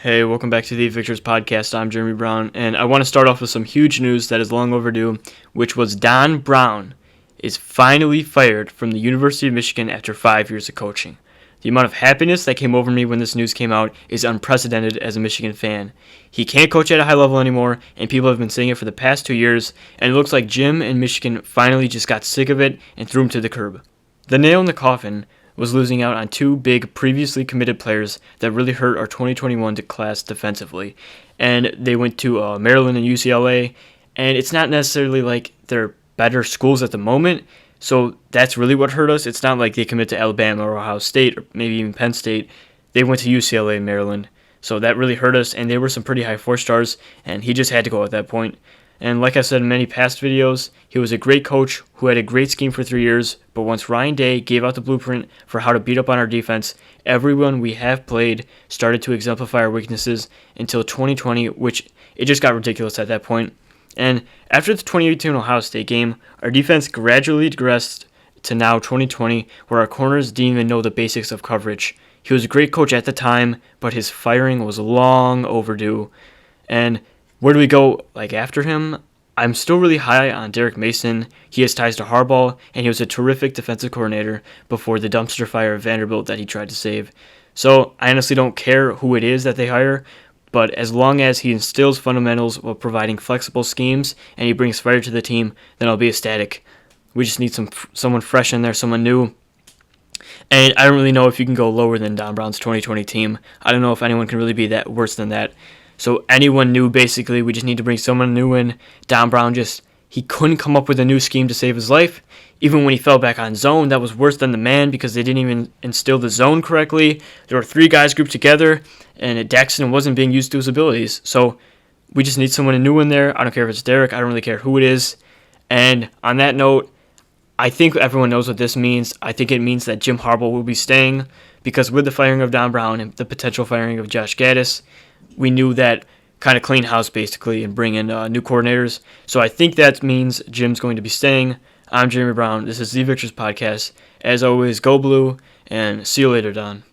Hey, welcome back to the Victors Podcast. I'm Jeremy Brown, and I want to start off with some huge news that is long overdue, which was Don Brown is finally fired from the University of Michigan after 5 years of coaching. The amount of happiness that came over me when this news came out is unprecedented as a Michigan fan. He can't coach at a high level anymore, and people have been saying it for the past 2 years, and it looks like Jim and Michigan finally just got sick of it and threw him to the curb. The nail in the coffin was losing out on two big previously committed players that really hurt our 2021 class defensively. And they went to Maryland and UCLA, and it's not necessarily like they're better schools at the moment, so that's really what hurt us. It's not like they commit to Alabama or Ohio State or maybe even Penn State. They went to UCLA and Maryland, so that really hurt us, and they were some pretty high 4-stars, and he just had to go at that point. And like I said in many past videos, he was a great coach who had a great scheme for 3 years, but once Ryan Day gave out the blueprint for how to beat up on our defense, everyone we have played started to exemplify our weaknesses until 2020, which it just got ridiculous at that point. And after the 2018 Ohio State game, our defense gradually digressed to now 2020, where our corners didn't even know the basics of coverage. He was a great coach at the time, but his firing was long overdue. And where do we go after him? I'm still really high on Derek Mason. He has ties to Harbaugh, and he was a terrific defensive coordinator before the dumpster fire of Vanderbilt that he tried to save. So I honestly don't care who it is that they hire, but as long as he instills fundamentals while providing flexible schemes and he brings fire to the team, then I'll be ecstatic. We just need someone fresh in there, someone new. And I don't really know if you can go lower than Don Brown's 2020 team. I don't know if anyone can really be that worse than that. So anyone new, basically, we just need to bring someone new in. Don Brown he couldn't come up with a new scheme to save his life. Even when he fell back on zone, that was worse than the man because they didn't even instill the zone correctly. There were three guys grouped together, and Daxton wasn't being used to his abilities. So we just need someone new in there. I don't care if it's Derek. I don't really care who it is. And on that note, I think everyone knows what this means. I think it means that Jim Harbaugh will be staying because with the firing of Don Brown and the potential firing of Josh Gaddis, we knew that kind of clean house basically and bring in new coordinators. So I think that means Jim's going to be staying. I'm Jeremy Brown. This is the Victors Podcast. As always, go blue and see you later, Don.